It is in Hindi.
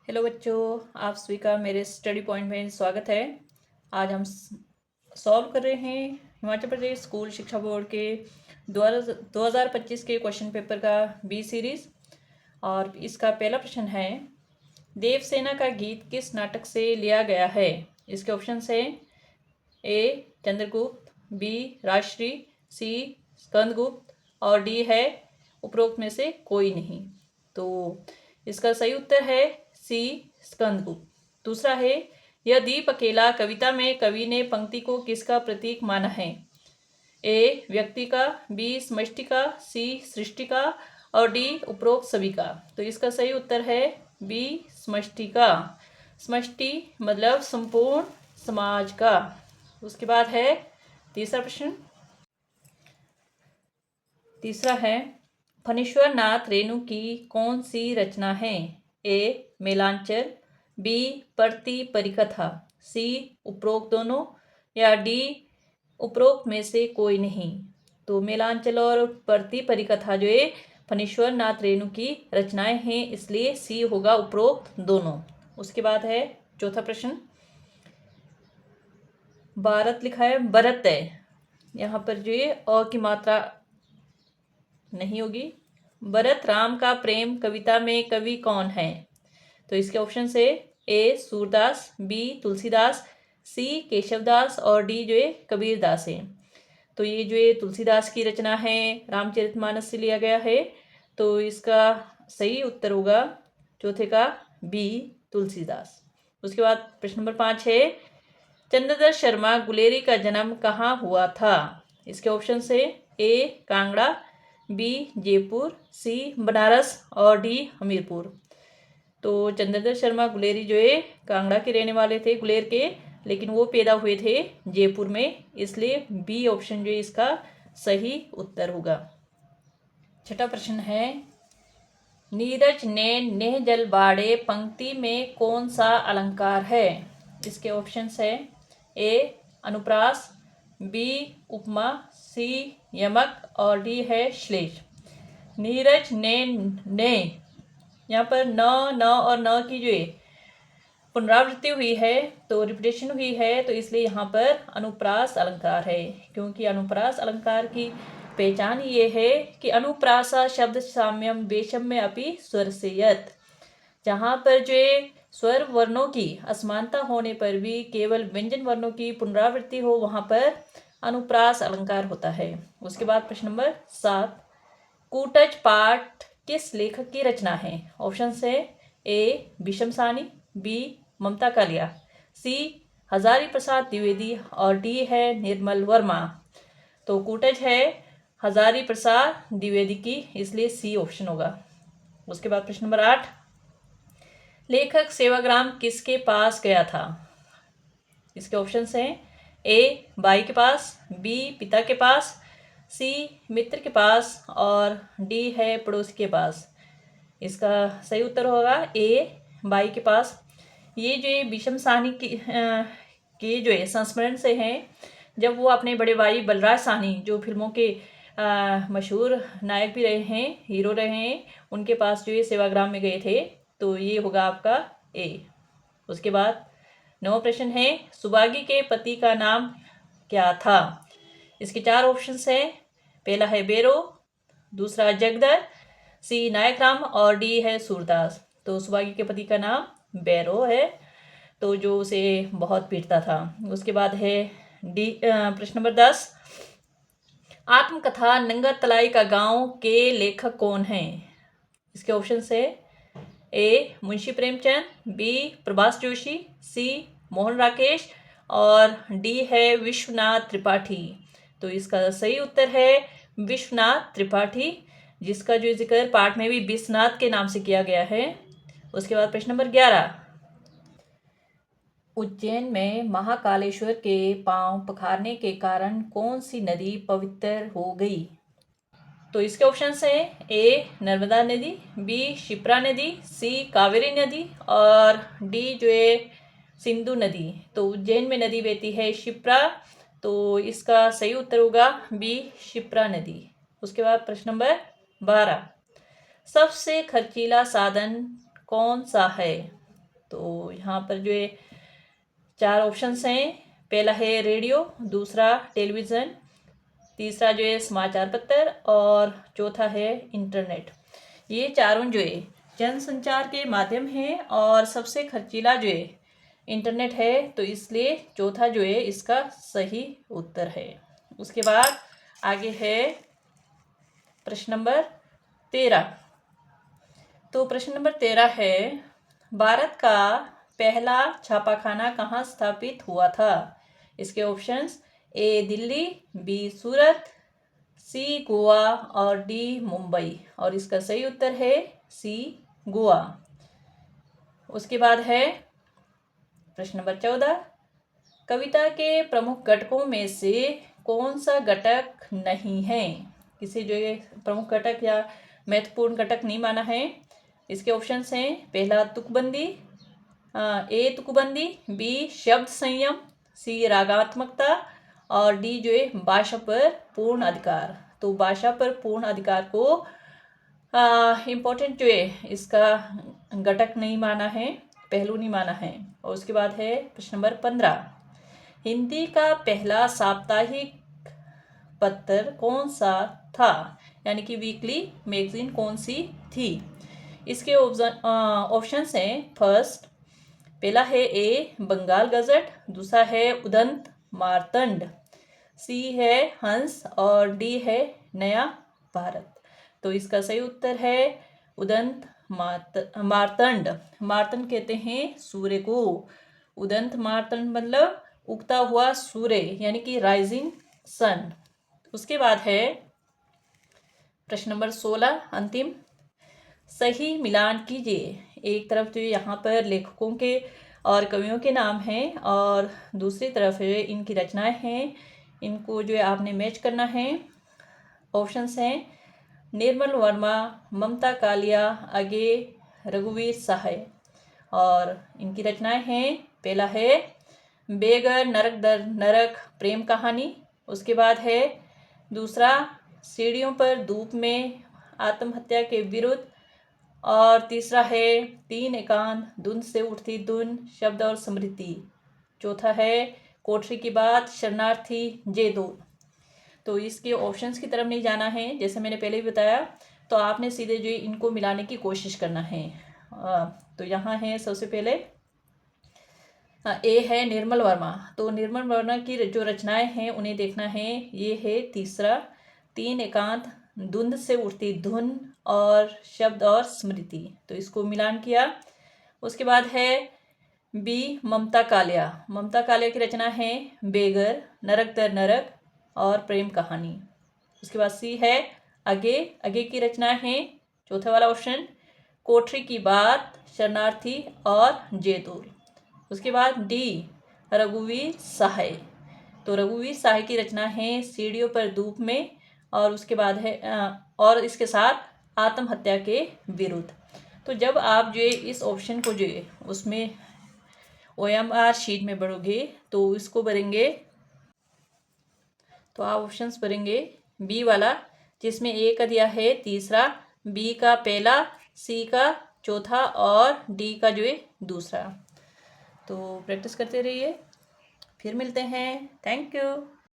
हेलो बच्चों, आप सभी का मेरे स्टडी पॉइंट में स्वागत है। आज हम सॉल्व कर रहे हैं हिमाचल प्रदेश स्कूल शिक्षा बोर्ड के 2025 के क्वेश्चन पेपर का बी सीरीज। और इसका पहला प्रश्न है, देवसेना का गीत किस नाटक से लिया गया है। इसके ऑप्शन है ए चंद्रगुप्त, बी राजश्री, सी स्कंदगुप्त और डी है उपरोक्त में से कोई नहीं। तो इसका सही उत्तर है सी स्कंदगुप्त। दूसरा है, यह दीप अकेला कविता में कवि ने पंक्ति को किसका प्रतीक माना है। ए व्यक्ति का, बी समष्टि का, सी सृष्टि का और डी उपरोक्त सभी का। तो इसका सही उत्तर है बी समष्टि का। समष्टि मतलब संपूर्ण समाज का। उसके बाद है तीसरा प्रश्न। तीसरा है, फणीश्वर नाथ रेणु की कौन सी रचना है। ए मेलांचल, बी परति परिकथा, सी उपरोक्त दोनों या डी उपरोक्त में से कोई नहीं। तो मेलांचल और परति परिकथा जो है फणीश्वर नाथ रेणु की रचनाएं हैं, इसलिए सी होगा उपरोक्त दोनों। उसके बाद है चौथा प्रश्न। भारत लिखा है भरत है, यहाँ पर जो है अ की मात्रा नहीं होगी। भरत राम का प्रेम कविता में कवि कौन है। तो इसके ऑप्शन से ए सूरदास, बी तुलसीदास, सी केशवदास और डी जो है कबीरदास है। तो ये जो है तुलसीदास की रचना है, रामचरितमानस से लिया गया है। तो इसका सही उत्तर होगा चौथे का बी तुलसीदास। उसके बाद प्रश्न नंबर 5 है, चंद्रदत्त शर्मा गुलेरी का जन्म कहाँ हुआ था। इसके ऑप्शन से ए कांगड़ा, बी जयपुर, सी बनारस और डी हमीरपुर। तो चंद्रदत्त शर्मा गुलेरी जो है कांगड़ा के रहने वाले थे, गुलेर के, लेकिन वो पैदा हुए थे जयपुर में, इसलिए बी ऑप्शन जो है इसका सही उत्तर होगा। छठा प्रश्न है, नीरज ने नेह जल बाड़े पंक्ति में कौन सा अलंकार है। इसके ऑप्शन है ए अनुप्रास, बी उपमा, सी यमक और डी है श्लेष। नीरज ने यहाँ पर न और न की जो है पुनरावृत्ति हुई है, तो रिपीटेशन हुई है, तो इसलिए यहाँ पर अनुप्रास अलंकार है। क्योंकि अनुप्रास अलंकार की पहचान ये है कि अनुप्रासा शब्द साम्यम वैषम्य अपि स्वर से यत, जहाँ पर जो स्वर वर्णों की असमानता होने पर भी केवल व्यंजन वर्णों की पुनरावृत्ति हो, वहाँ पर अनुप्रास अलंकार होता है। उसके बाद प्रश्न नंबर 7, कूटज पाठ किस लेखक की रचना है। ऑप्शन है ए विषम सानी, बी ममता कालिया, सी हजारी प्रसाद द्विवेदी और डी है निर्मल वर्मा। तो कूटज है हजारी प्रसाद द्विवेदी की, इसलिए सी ऑप्शन होगा। उसके बाद प्रश्न नंबर 8, लेखक सेवाग्राम किसके पास गया था। इसके ऑप्शन हैं ए भाई के पास, बी पिता के पास, सी मित्र के पास और डी है पड़ोसी के पास। इसका सही उत्तर होगा ए भाई के पास। ये जो विषम साहनी के जो है संस्मरण से हैं, जब वो अपने बड़े भाई बलराज साहनी, जो फिल्मों के मशहूर नायक भी रहे हैं, हीरो रहे हैं, उनके पास जो है सेवाग्राम में गए थे। तो ये होगा आपका ए। उसके बाद 9वां प्रश्न है, सुबागी के पति का नाम क्या था। इसके 4 ऑप्शंस हैं। पहला है बेरो, दूसरा जगदर, सी नायकराम और डी है सूरदास। तो सुबागी के पति का नाम बैरो है, तो जो उसे बहुत पीटता था। उसके बाद है डी प्रश्न नंबर 10, आत्मकथा नंगा तलाई का गांव के लेखक कौन हैं। इसके ऑप्शन है ए मुंशी प्रेमचंद, बी प्रभास जोशी, सी मोहन राकेश और डी है विश्वनाथ त्रिपाठी। तो इसका सही उत्तर है विश्वनाथ त्रिपाठी, जिसका जो जिक्र पाठ में भी विश्वनाथ के नाम से किया गया है। उसके बाद प्रश्न नंबर 11, उज्जैन में महाकालेश्वर के पांव पखारने के कारण कौन सी नदी पवित्र हो गई। तो इसके ऑप्शन हैं ए नर्मदा नदी, बी शिप्रा नदी, सी कावेरी नदी और डी जो है सिंधु नदी। तो उज्जैन में नदी बहती है शिप्रा, तो इसका सही उत्तर होगा बी शिप्रा नदी। उसके बाद प्रश्न नंबर 12, सबसे खर्चीला साधन कौन सा है। तो यहाँ पर जो है 4 ऑप्शंस हैं। पहला है रेडियो, दूसरा टेलीविज़न, तीसरा जो है समाचार पत्र और चौथा है इंटरनेट। ये चारों जो है जनसंचार के माध्यम हैं और सबसे खर्चीला जो है इंटरनेट है, तो इसलिए चौथा जो है इसका सही उत्तर है। उसके बाद आगे है प्रश्न नंबर 13। तो प्रश्न नंबर 13 है, भारत का पहला छापाखाना कहाँ स्थापित हुआ था? इसके ऑप्शंस ए दिल्ली, बी सूरत, सी गोवा और डी मुंबई। और इसका सही उत्तर है सी गोवा। उसके बाद है प्रश्न नंबर 14, कविता के प्रमुख घटकों में से कौन सा घटक नहीं है? किसी जो ये प्रमुख घटक या महत्वपूर्ण घटक नहीं माना है। इसके ऑप्शंस हैं, पहला तुकबंदी, ए तुकबंदी, बी शब्द संयम, सी रागात्मकता और डी जो है भाषा पर पूर्ण अधिकार। तो भाषा पर पूर्ण अधिकार को इम्पोर्टेंट जो है इसका घटक नहीं माना है, पहलू नहीं माना है। और उसके बाद है प्रश्न नंबर 15, हिंदी का पहला साप्ताहिक पत्र कौन सा था? यानी कि वीकली मैगजीन कौन सी थी? इसके ऑप्शंस हैं, फर्स्ट पहला है ए बंगाल गजट, दूसरा है उदंत मार्तंड, सी है हंस और डी है नया भारत। तो इसका सही उत्तर है उदंत मार्तंड। मार्तंड कहते हैं सूर्य को। उदंत मार्तंड मतलब उगता हुआ सूर्य, यानी कि राइजिंग सन। उसके बाद है प्रश्न नंबर 16, अंतिम, सही मिलान कीजिए। एक तरफ जो यहाँ पर लेखकों के और कवियों के नाम हैं और दूसरी तरफ जो इनकी रचनाएं हैं, इनको जो है आपने मैच करना है। ऑप्शंस हैं, निर्मल वर्मा, ममता कालिया, अगे रघुवीर सहाय। और इनकी रचनाएं हैं, पहला है बेगर नरक दर नरक प्रेम कहानी, उसके बाद है दूसरा सीढ़ियों पर धूप में आत्महत्या के विरुद्ध, और तीसरा है 3 एकांत धुंध से उठती धुन शब्द और स्मृति, चौथा है कोठरी की बात शरणार्थी जे दो। तो इसके ऑप्शंस की तरफ नहीं जाना है, जैसे मैंने पहले भी बताया, तो आपने सीधे जो इनको मिलाने की कोशिश करना है। तो यहाँ है सबसे पहले ए है निर्मल वर्मा। तो निर्मल वर्मा की जो रचनाएं हैं उन्हें देखना है। ये है तीसरा 3 एकांत धुंध से उठती धुन और शब्द और स्मृति, तो इसको मिलान किया। उसके बाद है बी ममता कालिया। ममता कालिया की रचना है बेगर, नरक दर नरक और प्रेम कहानी। उसके बाद सी है अगे। अगे की रचना है, चौथा वाला ऑप्शन, कोठरी की बात, शरणार्थी और जैतूल। उसके बाद डी रघुवीर सहाय। तो रघुवीर सहाय की रचना है सीढ़ियों पर धूप में, और उसके बाद है और इसके साथ आत्महत्या के विरुद्ध। तो जब आप जो है इस ऑप्शन को जो है उसमें OMR शीट में भरोगे तो इसको भरेंगे, तो आप ऑप्शंस भरेंगे बी वाला, जिसमें ए का दिया है तीसरा, बी का पहला, सी का चौथा और डी का जो है दूसरा। तो प्रैक्टिस करते रहिए, फिर मिलते हैं। Thank you.